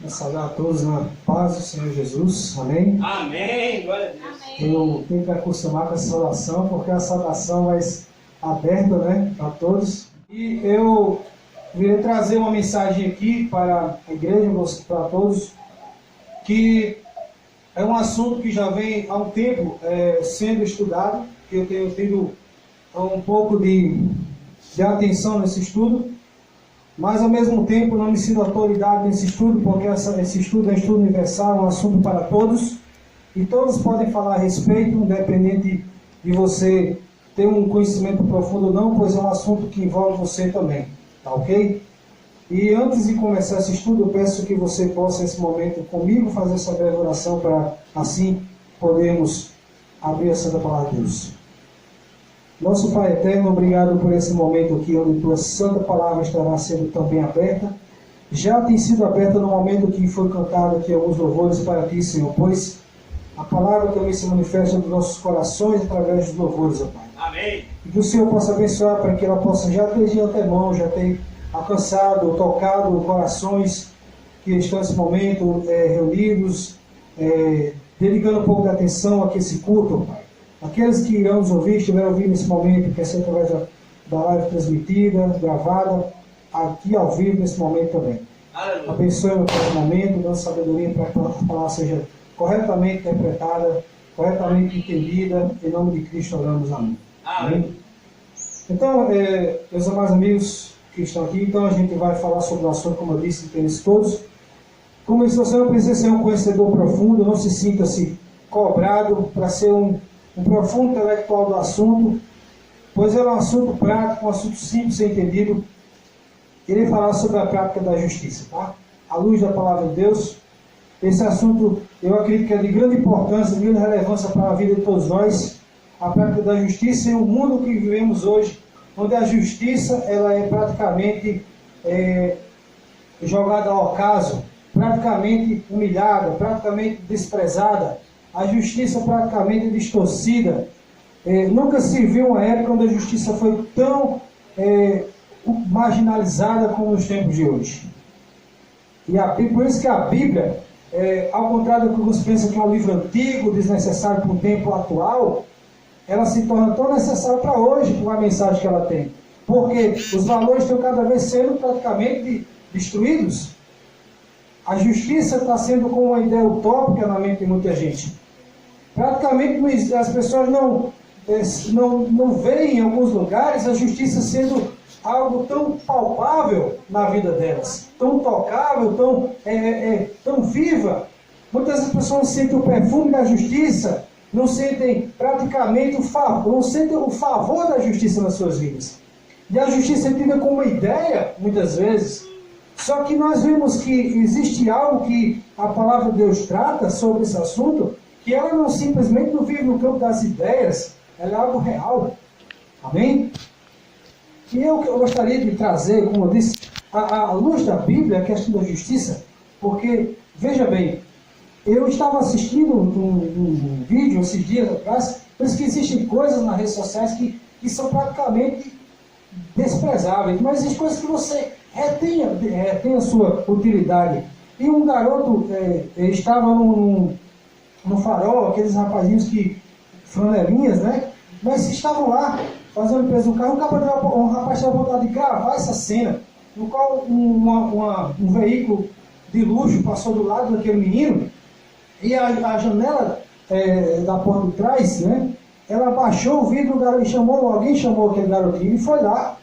Saudar a todos na paz do Senhor Jesus, amém? Amém, glória a Deus. Eu tenho que acostumar com essa saudação, porque a saudação vai aberta, né, para todos. E eu virei trazer uma mensagem aqui para a igreja, para todos, que é um assunto que já vem há um tempo sendo estudado, que eu tenho tido um pouco de atenção nesse estudo, mas ao mesmo tempo não me sinto autoridade nesse estudo, porque esse estudo é um estudo universal, é um assunto para todos, e todos podem falar a respeito, independente de você ter um conhecimento profundo ou não, pois é um assunto que envolve você também, tá ok? E antes de começar esse estudo, eu peço que você possa, nesse momento, comigo, fazer essa breve oração, para assim podermos abrir a Santa Palavra de Deus. Nosso Pai Eterno, obrigado por esse momento aqui, onde Tua Santa Palavra estará sendo também aberta. Já tem sido aberta no momento que foi cantado aqui alguns louvores para Ti, Senhor, pois a Palavra também se manifesta nos nossos corações através dos louvores, ó Pai. Amém. E que o Senhor possa abençoar para que ela possa já desde antemão, já ter alcançado, tocado corações que estão nesse momento reunidos, dedicando um pouco de atenção a esse culto, ó Pai. Aqueles que irão nos ouvir, estiveram ouvindo nesse momento, quer ser através da live transmitida, gravada, aqui ao vivo nesse momento também. Aleluia. Abençoe no próximo momento, dando sabedoria para que a palavra seja corretamente interpretada, corretamente entendida. Em nome de Cristo oramos, amém. Amém. Então, meus amados amigos que estão aqui, então a gente vai falar sobre o assunto, como eu disse, interesse todos. Como se você não precisa ser um conhecedor profundo, não se sinta-se cobrado para ser um profundo intelectual do assunto, pois é um assunto prático, um assunto simples de ser entendido. Irei falar sobre a prática da justiça, tá? À luz da palavra de Deus. Esse assunto, eu acredito que é de grande importância, de grande relevância para a vida de todos nós. A prática da justiça em um mundo que vivemos hoje, onde a justiça ela é praticamente jogada ao acaso, praticamente humilhada, praticamente desprezada. A justiça praticamente distorcida. Nunca se viu uma época onde a justiça foi tão marginalizada como nos tempos de hoje. E por isso que a Bíblia, ao contrário do que alguns pensam que é um livro antigo, desnecessário para o tempo atual, ela se torna tão necessária para hoje, com a mensagem que ela tem. Porque os valores estão cada vez sendo praticamente destruídos. A justiça está sendo como uma ideia utópica na mente de muita gente. Praticamente as pessoas não veem em alguns lugares a justiça sendo algo tão palpável na vida delas, tão tocável, tão viva. Muitas das pessoas não sentem o perfume da justiça, não sentem praticamente não sentem o favor da justiça nas suas vidas. E a justiça é tida como uma ideia, muitas vezes. Só que nós vemos que existe algo que a palavra de Deus trata sobre esse assunto, que ela não simplesmente não vive no campo das ideias, ela é algo real. Amém? E eu gostaria de trazer, como eu disse, à luz da Bíblia, a questão da justiça, porque, veja bem, eu estava assistindo um vídeo esses dias atrás, parece que existem coisas nas redes sociais que são praticamente desprezáveis, mas existem coisas que você retém a sua utilidade. E um garoto estava no farol, aqueles rapazinhos flanelinhas, né? Mas estavam lá fazendo peso no carro, um rapaz tinha vontade de gravar essa cena, no qual um veículo de luxo passou do lado daquele menino, e a janela da porta de trás, né? Ela baixou o vidro, alguém chamou aquele garotinho e foi lá.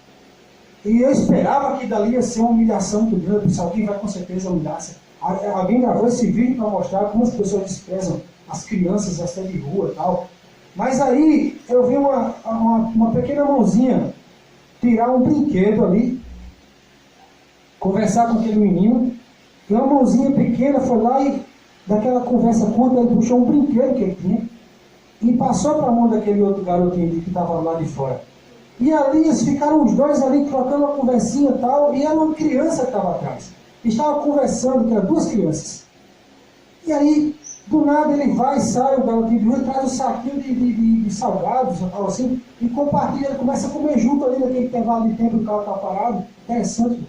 E eu esperava que dali ia ser uma humilhação muito grande, pessoal, alguém vai com certeza humilhar. Alguém gravou esse vídeo para mostrar como as pessoas desprezam as crianças, até de rua e tal. Mas aí eu vi uma pequena mãozinha tirar um brinquedo ali, conversar com aquele menino, e uma mãozinha pequena foi lá e, daquela conversa curta, ele puxou um brinquedo que ele tinha e passou para a mão daquele outro garotinho que estava lá de fora. E ali eles ficaram os dois ali trocando uma conversinha e tal, e era uma criança que estava atrás. Estava conversando, que eram duas crianças. E aí, do nada, ele vai e sai, o garotinho de rua, traz um saquinho de salgados, tal assim, e compartilha, ele começa a comer junto ali naquele intervalo de tempo que o carro está parado. Interessante.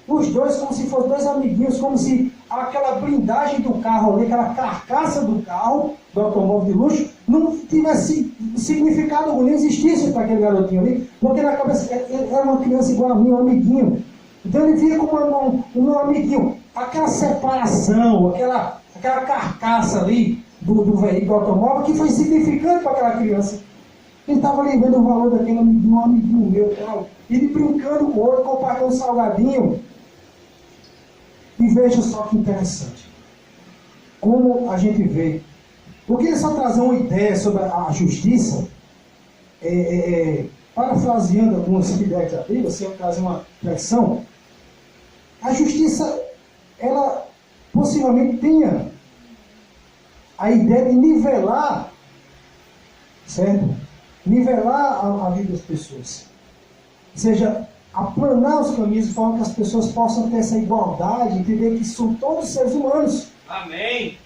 Os dois como se fossem dois amiguinhos, como se aquela blindagem do carro ali, aquela carcaça do carro, do automóvel de luxo, não tivesse significado algum, nem existisse para aquele garotinho ali, porque na cabeça ele era uma criança igual a mim, um amiguinho. Então ele via como um amiguinho. Aquela separação, aquela carcaça ali do veículo automóvel que foi significante para aquela criança. Ele estava ali vendo o valor daquele amiguinho, um amiguinho meu, tal. Ele brincando com o outro, compartilhando um salgadinho. E veja só que interessante. Como a gente vê. Porque ele só trazer uma ideia sobre a justiça, parafraseando algumas ideias da Bíblia, se eu trazer uma reflexão, a justiça, ela possivelmente tenha a ideia de nivelar, certo? Nivelar a vida das pessoas. Ou seja, aplanar os caminhos de forma que as pessoas possam ter essa igualdade, entender que são todos seres humanos. Amém.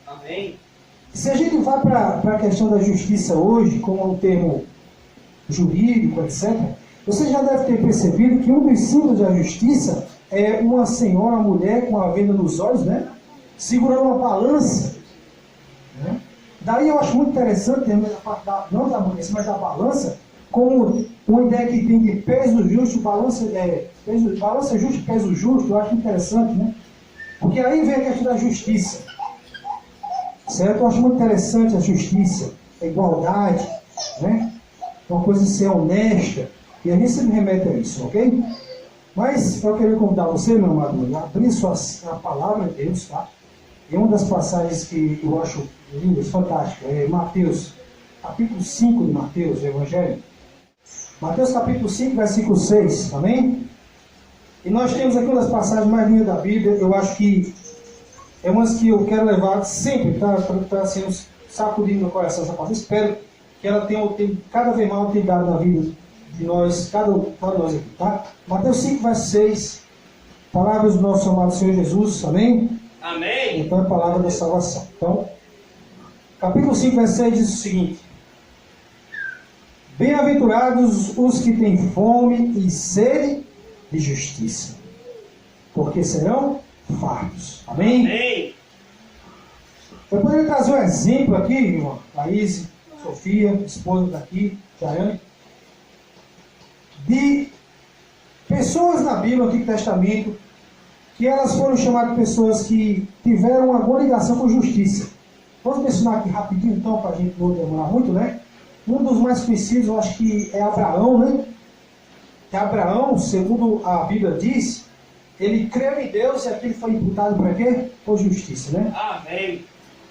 Amém. Se a gente vai para a questão da justiça hoje, como um termo jurídico, etc., você já deve ter percebido que um dos símbolos da justiça é uma senhora, uma mulher com a venda nos olhos, né? Segurando uma balança. Né? Daí eu acho muito interessante, não da mulher, mas da balança, como uma ideia que tem de peso justo, balança justo, peso justo, eu acho interessante, né? Porque aí vem a questão da justiça. Certo? Eu acho muito interessante a justiça, a igualdade, né? Uma coisa de ser honesta. E a gente sempre remete a isso, ok? Mas eu queria convidar você, meu amado, a abrir a palavra de Deus, tá? E uma das passagens que eu acho lindas, fantásticas, é Mateus, capítulo 5 de Mateus, o Evangelho. Mateus capítulo 5, versículo 6, amém? E nós temos aqui uma das passagens mais lindas da Bíblia, eu acho que é umas que eu quero levar sempre, tá assim, sacudindo no coração essa palavra. Espero que ela tenha cada vez mais utilidade na vida de nós, cada nós aqui, tá? Mateus 5, verso 6, palavras do nosso amado Senhor Jesus, amém? Amém. Então é a palavra da salvação. Então, capítulo 5, verso 6 diz o seguinte: Bem-aventurados os que têm fome e sede de justiça, porque serão fartos. Amém? Amém. Eu poderia trazer um exemplo aqui, irmão, Thaís, Sofia, esposa daqui, Jaiane, de pessoas na Bíblia, no Antigo Testamento, que elas foram chamadas de pessoas que tiveram uma boa ligação com justiça. Vamos mencionar aqui rapidinho, então, para a gente não demorar muito, né? Um dos mais conhecidos, eu acho que é Abraão, né? Que Abraão, segundo a Bíblia diz, ele creu em Deus e aquilo foi imputado para quê? Por justiça, né? Amém.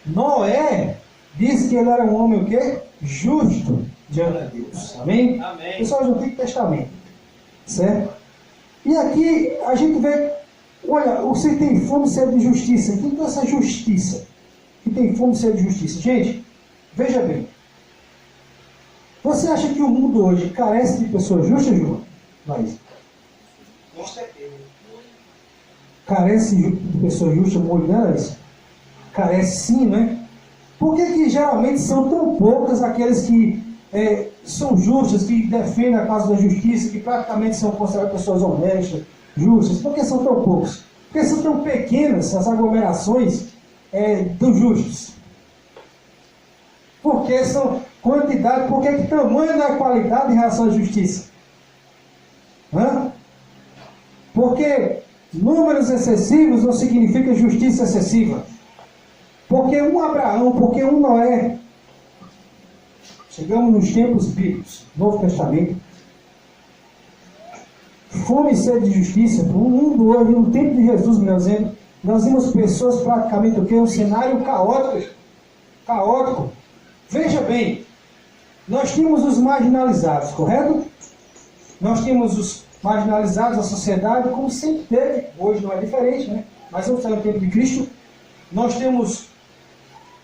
Noé diz que ele era um homem o quê? Justo diante de Deus. Amém? Amém. Pessoal do Antigo Testamento. Certo? E aqui a gente vê, olha, você tem fome e sede de justiça. Quem tem essa justiça? Que tem fome e sede de justiça? Gente, veja bem. Você acha que o mundo hoje carece de pessoas justas, João? Laís? Com certeza. Carece de pessoas justas, mulher, Laís? Carece sim, né? Por que geralmente são tão poucas aqueles que são justas, que defendem a causa da justiça, que praticamente são consideradas pessoas honestas, justas? Por que são tão poucos? Porque são tão pequenas as aglomerações dos justos? Porque são quantidade, porque que tamanho da qualidade em relação à justiça? Hã? Porque números excessivos não significa justiça excessiva. Porque um Abraão, porque um Noé. Chegamos nos tempos bíblicos, Novo Testamento. Fome e sede de justiça. No mundo hoje, no tempo de Jesus, meu exemplo, nós vimos pessoas praticamente o quê? Um cenário caótico. Caótico. Veja bem, nós tínhamos os marginalizados, correto? Nós tínhamos os marginalizados da sociedade, como sempre teve, hoje não é diferente, né? Mas vamos estar no tempo de Cristo. Nós temos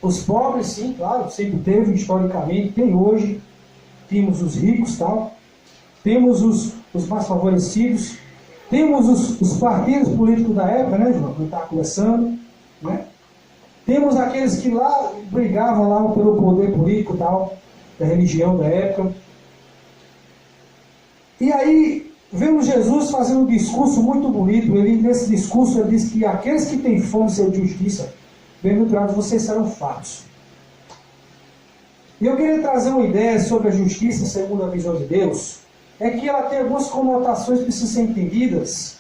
os pobres, sim, claro, sempre teve, historicamente, tem hoje. Temos os ricos, tal. Temos os mais favorecidos. Temos os partidos políticos da época, né, João? Que estava começando, né? Temos aqueles que lá brigavam lá pelo poder político, tal, da religião da época. E aí vemos Jesus fazendo um discurso muito bonito. Nesse discurso ele diz que aqueles que têm fome de justiça, bem-aventurados vocês serão fartos. E eu queria trazer uma ideia sobre a justiça segundo a visão de Deus, é que ela tem algumas conotações que precisam ser entendidas.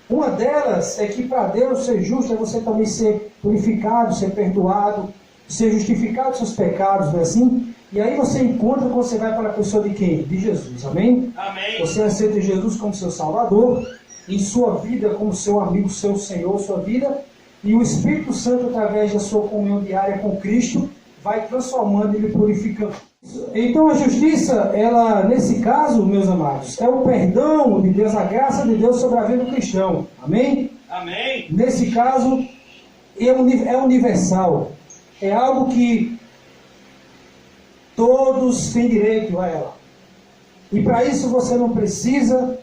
Uma delas é que para Deus ser justo é você também ser purificado, ser perdoado, ser justificado dos seus pecados, não é assim? E aí você encontra quando você vai para a pessoa de quem? De Jesus, amém? Amém. Você aceita Jesus como seu Salvador, em sua vida como seu amigo, seu Senhor, sua vida, e o Espírito Santo, através da sua comunhão diária com Cristo, vai transformando e lhe purificando. Então a justiça, ela, nesse caso, meus amados, é o perdão de Deus, a graça de Deus sobre a vida do cristão, amém? Amém. Nesse caso, é universal, é algo que todos têm direito a ela. E para isso você não precisa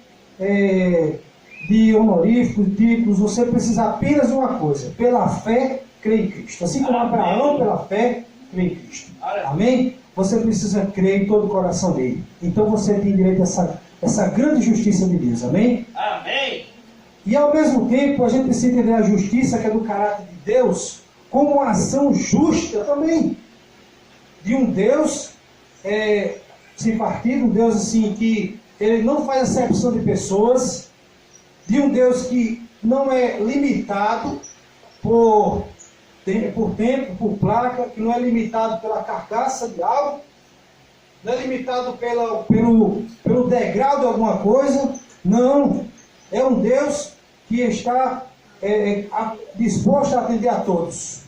de honoríficos, títulos, você precisa apenas de uma coisa: pela fé, crer em Cristo. Assim como Abraão, pela fé, crê em Cristo. Amém? Você precisa crer em todo o coração dele. Então você tem direito a essa grande justiça de Deus. Amém? Amém. E ao mesmo tempo a gente precisa entender a justiça, que é do caráter de Deus, como uma ação justa também. De um Deus sem partido, um Deus assim que ele não faz acepção de pessoas, de um Deus que não é limitado por tempo, por placa, que não é limitado pela carcaça de algo, não é limitado pelo degrau de alguma coisa, não. É um Deus que está disposto a atender a todos,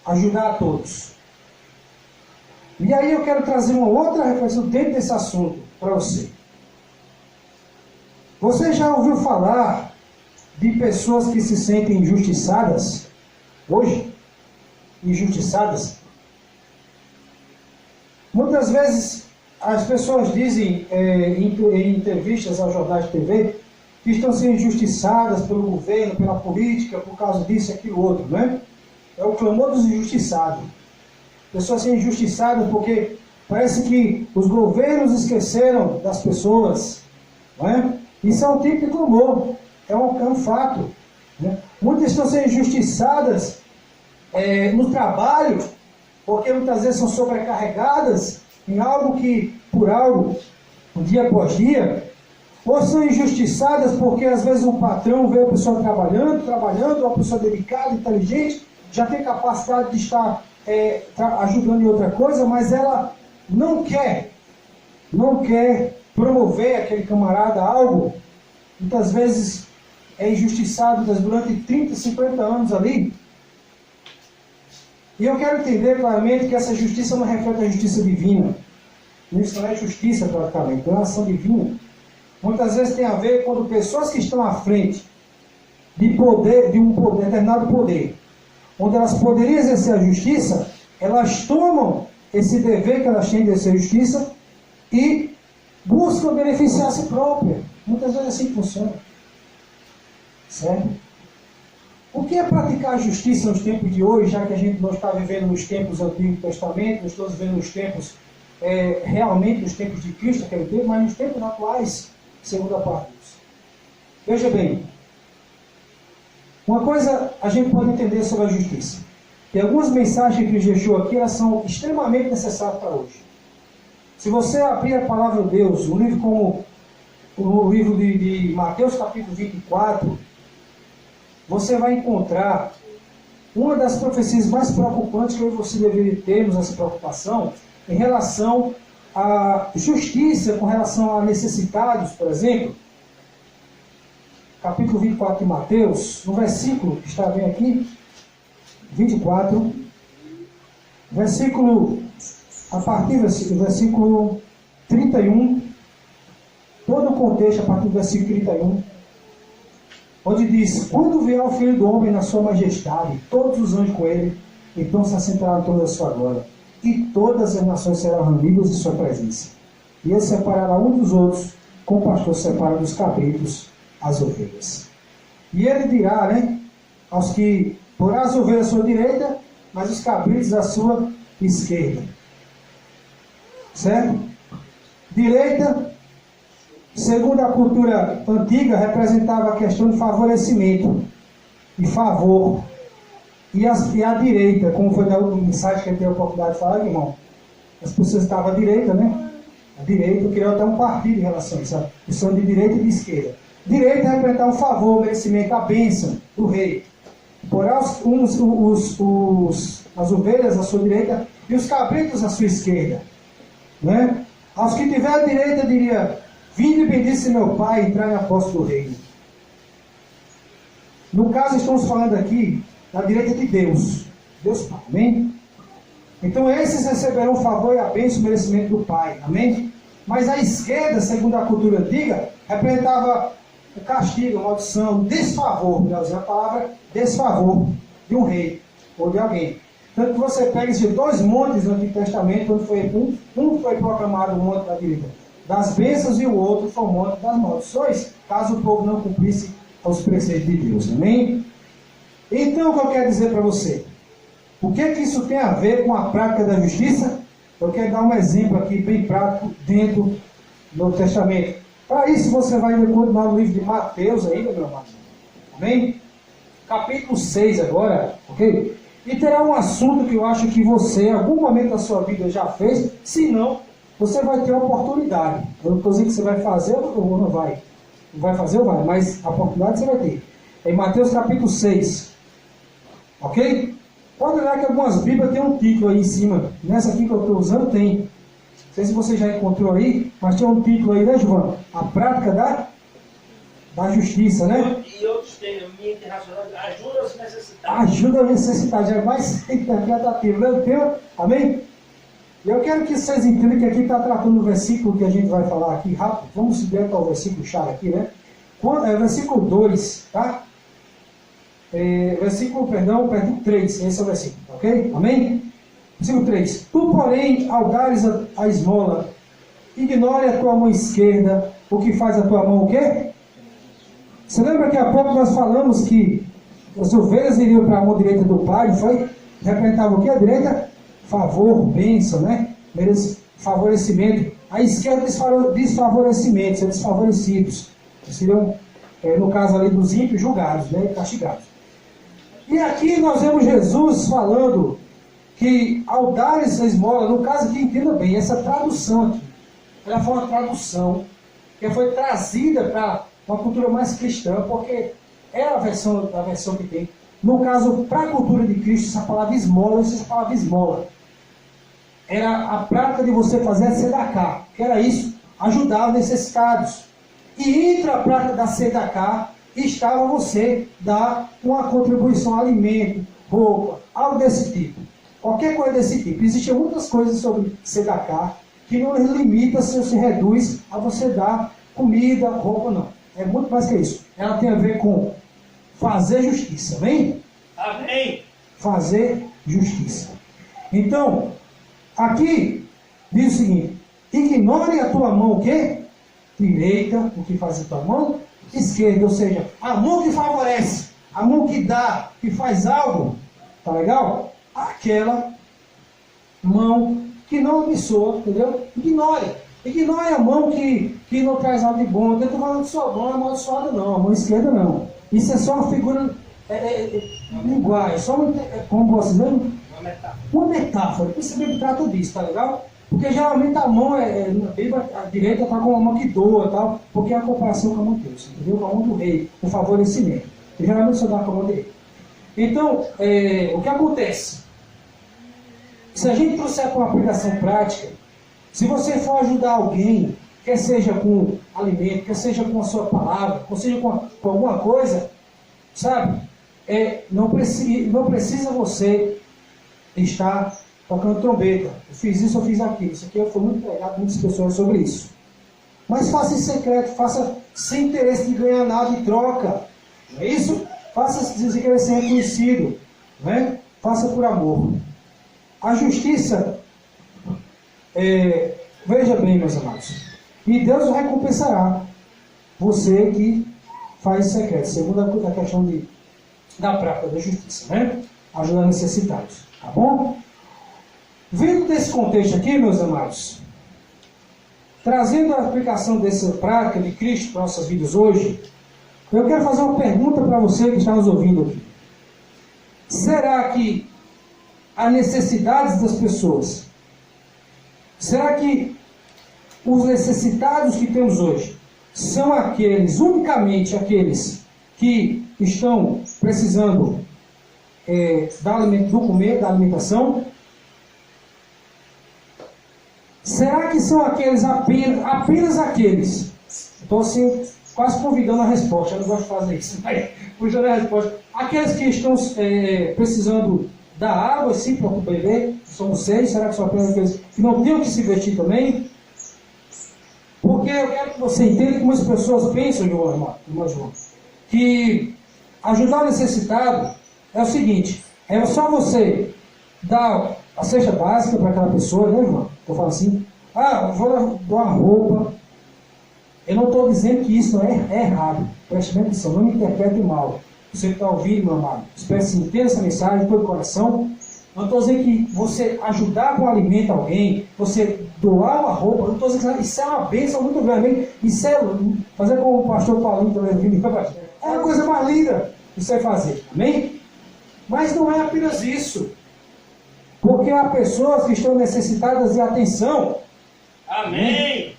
ajudar a todos. E aí eu quero trazer uma outra reflexão dentro desse assunto para você. Você já ouviu falar de pessoas que se sentem injustiçadas hoje? Injustiçadas? Muitas vezes as pessoas dizem em entrevistas aos jornais de TV que estão sendo injustiçadas pelo governo, pela política, por causa disso, aquilo, outro, né? É o clamor dos injustiçados. Pessoas sendo injustiçadas porque parece que os governos esqueceram das pessoas, não é? Isso é um tipo de clamor, é um fato, né? Muitas estão sendo injustiçadas no trabalho, porque muitas vezes são sobrecarregadas em algo que, por algo, dia após dia, ou são injustiçadas porque às vezes um patrão vê a pessoa trabalhando, uma pessoa dedicada, inteligente, já tem capacidade de estar ajudando em outra coisa, mas ela não quer promover aquele camarada a algo. Muitas vezes é injustiçado durante 30, 50 anos ali. E eu quero entender claramente que essa justiça não reflete a justiça divina. Isso não é justiça praticamente, é uma ação divina. Muitas vezes tem a ver quando pessoas que estão à frente de um determinado poder, onde elas poderiam exercer a justiça, elas tomam esse dever que elas têm de exercer a justiça e buscam beneficiar a si própria. Muitas vezes assim funciona. Certo? O que é praticar a justiça nos tempos de hoje, já que a gente não está vivendo nos tempos do Antigo Testamento, não estamos vivendo nos tempos, realmente nos tempos de Cristo, aquele tempo, mas nos tempos atuais, segundo a parte de Deus. Veja bem, uma coisa a gente pode entender sobre a justiça. Tem algumas mensagens que Jesus deixou aqui, elas são extremamente necessárias para hoje. Se você abrir a palavra de Deus, um livro como o livro de Mateus capítulo 24, você vai encontrar uma das profecias mais preocupantes que eu e você deveria termos essa preocupação em relação à justiça, com relação a necessitados, por exemplo. Capítulo 24 de Mateus, no versículo que está bem aqui, 24, a partir do versículo 31, todo o contexto a partir do versículo 31, onde diz: quando vier o Filho do Homem na sua majestade, todos os anjos com ele, então se assentará toda a sua glória, e todas as nações serão reunidas em sua presença. E ele separará um dos outros, como o pastor separa dos cabritos as ovelhas. E ele dirá, aos que porá as ovelhas à sua direita, mas os cabritos à sua esquerda. Certo? Direita, segundo a cultura antiga, representava a questão de favorecimento e favor. E a direita, como foi na última mensagem que eu tenho a oportunidade de falar, irmão, as pessoas estavam à direita, né? A direita criou até um partido em relação a isso, que são de direita e de esquerda. Direita representava o favor, o merecimento, a bênção do rei. Porém, as ovelhas à sua direita e os cabritos à sua esquerda. Né? Aos que tiver à direita, diria: vinde e bendice meu Pai, entrai na posse do reino. No caso, estamos falando aqui da direita de Deus. Deus Pai, amém? Então, esses receberão o favor e a bênção e o merecimento do Pai, amém? Mas a esquerda, segundo a cultura antiga, representava o castigo, a maldição, o desfavor, para usar a palavra desfavor, de um rei ou de alguém. Tanto que você pega esses dois montes no Antigo Testamento, onde um foi proclamado o monte da direita das bênçãos e o outro foi o monte das maldições, caso o povo não cumprisse os preceitos de Deus, amém? Então, o que eu quero dizer para você? O que isso tem a ver com a prática da justiça? Eu quero dar um exemplo aqui bem prático dentro do Novo Testamento. Para isso você vai continuar no livro de Mateus ainda, meu amado. Amém? Capítulo 6 agora, ok? E terá um assunto que eu acho que você, em algum momento da sua vida, já fez. Se não, você vai ter a oportunidade. Eu não estou dizendo que você vai fazer ou não vai. Não vai fazer ou vai, mas a oportunidade você vai ter. Em Mateus capítulo 6. Ok? Pode olhar que algumas Bíblias têm um título aí em cima. Nessa aqui que eu estou usando tem. Não sei se você já encontrou aí, mas tem um título aí, né, João? A prática da justiça, né? E outros têm, a minha internacional, ajuda aos necessitados. Ajuda aos necessitados, é mais interpretativo, né? Então, amém? E eu quero que vocês entendam que aqui está tratando do versículo que a gente vai falar aqui rápido. Vamos direto ao versículo chave aqui, né? Versículo 2, tá? Versículo 3, esse é o versículo, ok? Amém? Versículo 3. Tu, porém, ao dares a esmola, ignore a tua mão esquerda, o que faz a tua mão o quê? Você lembra que há pouco nós falamos que as ovelhas iriam para a mão direita do Pai, não foi? Representava o que? A direita? Favor, bênção, né? Favorecimento. A esquerda, desfavorecimento, ser desfavorecidos. Seriam, no caso ali dos ímpios, julgados, né? Castigados. E aqui nós vemos Jesus falando que ao dar essa esmola, no caso aqui, entenda bem, essa tradução aqui, ela foi uma tradução que foi trazida para uma cultura mais cristã, porque é a versão que tem. No caso, para a cultura de Cristo, essa palavra esmola, era a prática de você fazer a sedacá, que era isso, ajudar os necessitados. E entre a prática da sedacá, estava você dar uma contribuição, alimento, roupa, algo desse tipo. Qualquer coisa desse tipo. Existem muitas coisas sobre sedacá que não limita, se reduz a você dar comida, roupa, não. É muito mais que isso. Ela tem a ver com fazer justiça, amém? Amém. Fazer justiça. Então, aqui diz o seguinte: ignore a tua mão o quê? Direita, o que faz a tua mão esquerda, ou seja, a mão que favorece, a mão que dá, que faz algo, tá legal? Aquela mão que não abençoa, entendeu? Ignore a mão que não traz algo de bom. Eu não estou falando de sua mão amaldiçoada, não, a mão esquerda não. Isso é só uma figura linguagem, só como posso dizer? Uma metáfora. Isso Bíblia trata disso, tá legal? Porque geralmente a mão, na Bíblia, a direita está com a mão que doa, tal, porque é a comparação com a mão de Deus, entendeu? Com a mão do rei, o favorecimento. E geralmente só dá com a mão direita. Então, o que acontece? Se a gente trouxer para uma aplicação prática, se você for ajudar alguém, quer seja com alimento, quer seja com a sua palavra, quer seja com alguma coisa, sabe? Não precisa você estar tocando trombeta. Eu fiz isso, eu fiz aquilo. Isso aqui foi muito pregado, muitas pessoas sobre isso. Mas faça em secreto, faça sem interesse de ganhar nada em troca. Não é isso? Faça sem querer ser reconhecido. Não é? Faça por amor. A justiça, veja bem, meus amados, e Deus recompensará você que faz secreto, segundo a questão da prática da justiça, né? Ajudar necessitados, tá bom? Vindo desse contexto aqui, meus amados, trazendo a aplicação dessa prática de Cristo para nossas vidas hoje, eu quero fazer uma pergunta para você que está nos ouvindo aqui. Será que as necessidades das pessoas, será que os necessitados que temos hoje são unicamente aqueles que estão precisando do comer, da alimentação? Será que são aqueles apenas aqueles? Estou assim, quase convidando a resposta, eu não gosto de fazer isso, mas puxando a resposta. Aqueles que estão precisando da água, sim, para beber, somos 6, será que são apenas aqueles que não têm o que se vestir também? Porque eu quero que você entenda como as pessoas pensam, irmão João, que ajudar o necessitado é o seguinte, é só você dar a cesta básica para aquela pessoa, né, irmão? Eu falo assim, eu vou dar uma roupa. Eu não estou dizendo que isso é errado. Preste bem atenção, não me interprete mal. Você que está ouvindo, meu amado, espero que você entenda essa mensagem de todo o coração. Não estou dizendo que você ajudar com alimento a alguém, você doar uma roupa, não estou dizendo que isso é uma bênção muito grande. Isso é, fazer como o pastor Paulinho também, é a coisa mais linda que você fazer, amém? Mas não é apenas isso. Porque há pessoas que estão necessitadas de atenção. Amém.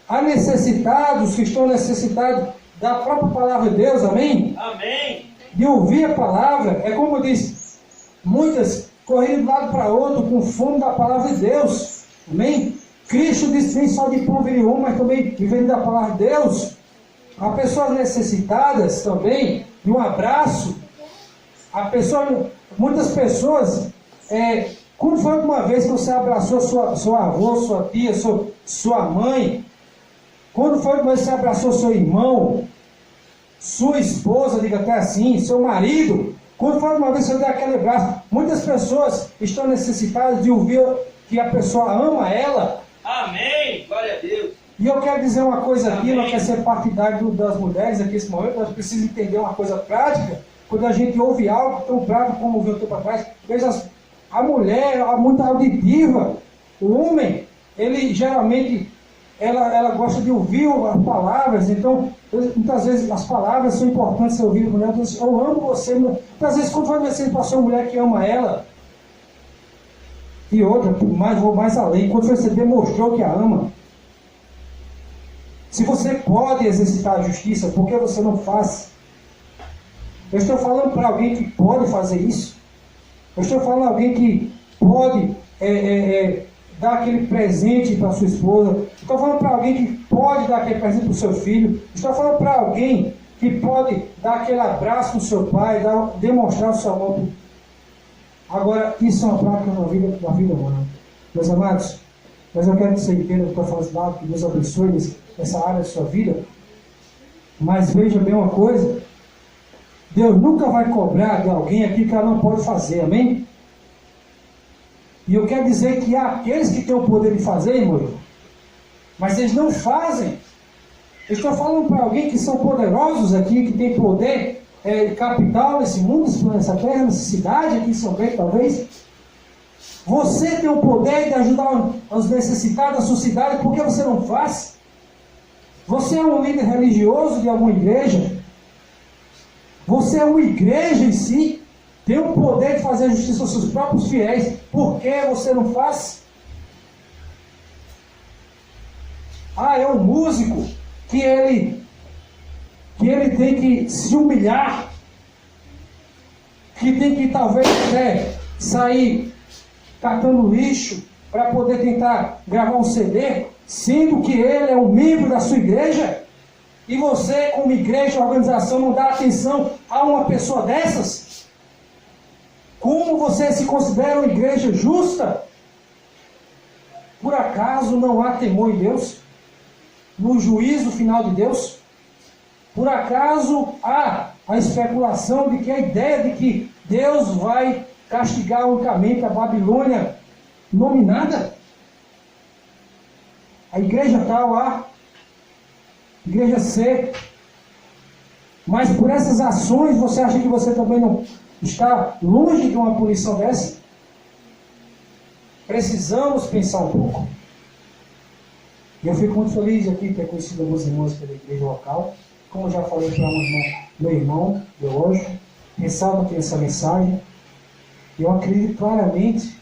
Há necessitados que estão necessitados da própria palavra de Deus, amém? Amém. De ouvir a palavra, é como diz, muitas correndo de um lado para outro com fome da palavra de Deus, amém? Cristo disse nem só de pão vive um, mas também vivendo da palavra de Deus. Há pessoas necessitadas também de um abraço. Muitas pessoas, quando foi uma vez que você abraçou seu avô, sua tia, sua mãe? Quando foi que você abraçou seu irmão, sua esposa, diga até assim, seu marido? Quando foi uma vez que você deu aquele abraço? Muitas pessoas estão necessitadas de ouvir que a pessoa ama ela. Amém. Glória a Deus. E eu quero dizer uma coisa aqui, Amém. não quer ser partidário das mulheres aqui nesse momento, nós precisamos entender uma coisa prática. Quando a gente ouve algo tão prático como ouviu um tempo atrás, veja, a mulher é muito auditiva. O homem, ele geralmente, ela gosta de ouvir as palavras. Então, muitas vezes as palavras são importantes ser ouvidas. Mulher diz, eu amo você. Muitas vezes, quando você passou uma mulher que ama ela, e outra, vou mais além, quando você demonstrou que a ama, se você pode exercitar a justiça, por que você não faz? Eu estou falando para alguém que pode fazer isso. Eu estou falando para alguém que pode dar aquele presente para sua esposa. Estou falando para alguém que pode dar aquele presente para o seu filho. Estou falando para alguém que pode dar aquele abraço para o seu pai, demonstrar o seu amor. Agora, isso é uma prática da vida humana. Meus amados, mas eu quero que você entenda o que eu estou falando, que Deus abençoe essa área da sua vida. Mas veja bem uma coisa, Deus nunca vai cobrar de alguém aqui que ela não pode fazer, amém? E eu quero dizer que há aqueles que têm o poder de fazer, irmão, mas eles não fazem. Eu estou falando para alguém que são poderosos aqui, que tem poder capital nesse mundo, nessa terra, nessa cidade, aqui em São Bento, talvez. Você tem o poder de ajudar os necessitados da sua cidade, por que você não faz? Você é um líder religioso de alguma igreja? Você é uma igreja em si? Tem o poder de fazer justiça aos seus próprios fiéis, por que você não faz? É um músico que ele tem que se humilhar, que tem que talvez até sair catando lixo para poder tentar gravar um CD, sendo que ele é um membro da sua igreja, e você, como igreja, organização, não dá atenção a uma pessoa dessas? Como você se considera uma igreja justa? Por acaso não há temor em Deus? No juízo final de Deus? Por acaso há a especulação de que a ideia de que Deus vai castigar unicamente a Babilônia nominada? A igreja tal A, igreja C. Mas por essas ações você acha que você também não está longe de uma punição dessa? Precisamos pensar um pouco. E eu fico muito feliz aqui de ter conhecido alguns irmãos pela igreja local. Como eu já falei para meu irmão, Deológio, ressalvo aqui essa mensagem. Eu acredito claramente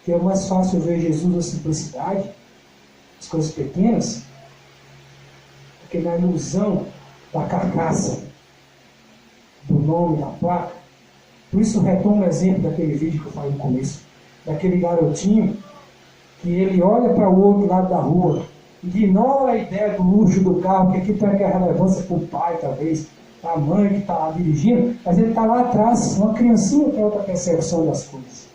que é mais fácil ver Jesus na simplicidade, as coisas pequenas, do que na ilusão da carcaça, do nome, da placa. Por isso retomo o exemplo daquele vídeo que eu falei no começo, daquele garotinho que ele olha para o outro lado da rua, ignora a ideia do luxo do carro, que aqui tem aquela relevância para o pai, talvez, para a mãe que está lá dirigindo, mas ele está lá atrás, uma criancinha tem outra percepção das coisas.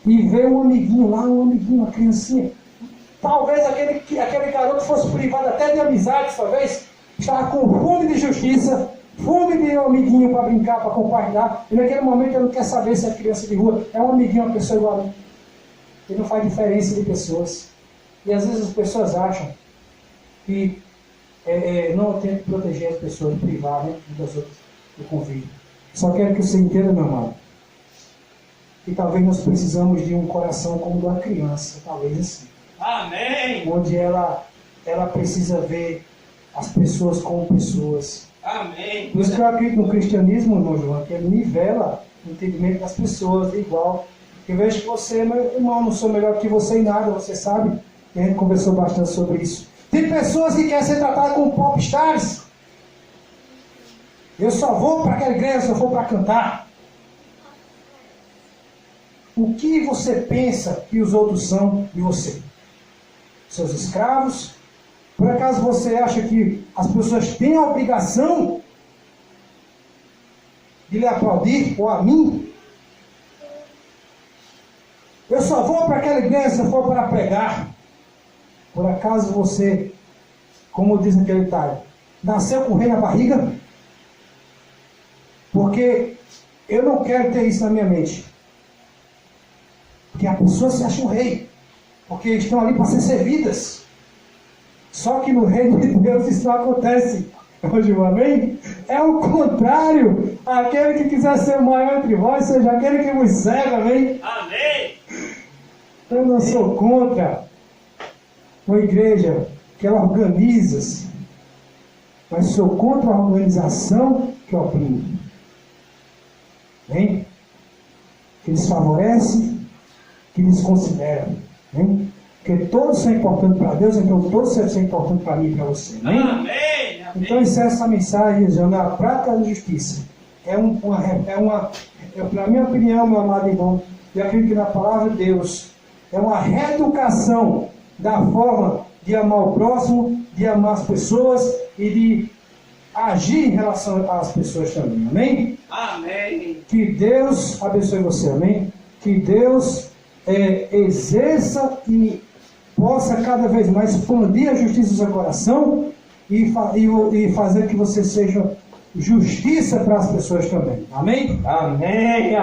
E vê um amiguinho lá, uma criancinha. Talvez aquele garoto fosse privado até de amizades, talvez, estava com fome de justiça, fome de um amiguinho para brincar, para compartilhar, e naquele momento ele não quer saber se é criança de rua, é um amiguinho, uma pessoa igual a mim. Ele não faz diferença de pessoas. E às vezes as pessoas acham que não tem que proteger as pessoas, privar, né, das outras do convívio. Só quero que você entenda, meu amado, que talvez nós precisamos de um coração como o de uma criança, talvez assim. Amém. Onde ela precisa ver as pessoas como pessoas. Amém. Por isso que eu acredito no cristianismo, irmão João, que ele nivela o entendimento das pessoas, igual. Eu vejo que você, meu irmão, não sou melhor que você em nada, você sabe. E a gente conversou bastante sobre isso. Tem pessoas que querem ser tratadas como popstars. Eu só vou para aquela igreja se eu for para cantar. O que você pensa que os outros são de você? Seus escravos? Por acaso você acha que as pessoas têm a obrigação de lhe aplaudir, ou a mim? Eu só vou para aquela igreja se eu for para pregar. Por acaso você, como diz aquele ditado, nasceu com o rei na barriga? Porque eu não quero ter isso na minha mente. Porque a pessoa se acha um rei. Porque estão ali para ser servidas. Só que no reino de Deus isso não acontece. Hoje, amém? É o contrário. Aquele que quiser ser o maior entre vós, seja aquele que vos serve, amém? Amém. Eu não sou contra uma igreja que ela organiza-se, mas sou contra a organização que oprime. Amém? Que desfavorece, que desconsidera. Amém? Porque todos são importantes para Deus, então todos são importantes para mim e para você. Amém? Amém. Então, essa mensagem, na prática da justiça, na minha opinião, meu amado irmão, eu acredito que na palavra de Deus, é uma reeducação da forma de amar o próximo, de amar as pessoas e de agir em relação às pessoas também. Amém? Amém. Que Deus abençoe você. Amém? Que Deus exerça e possa cada vez mais expandir a justiça do seu coração e fazer que você seja justiça para as pessoas também. Amém? Amém.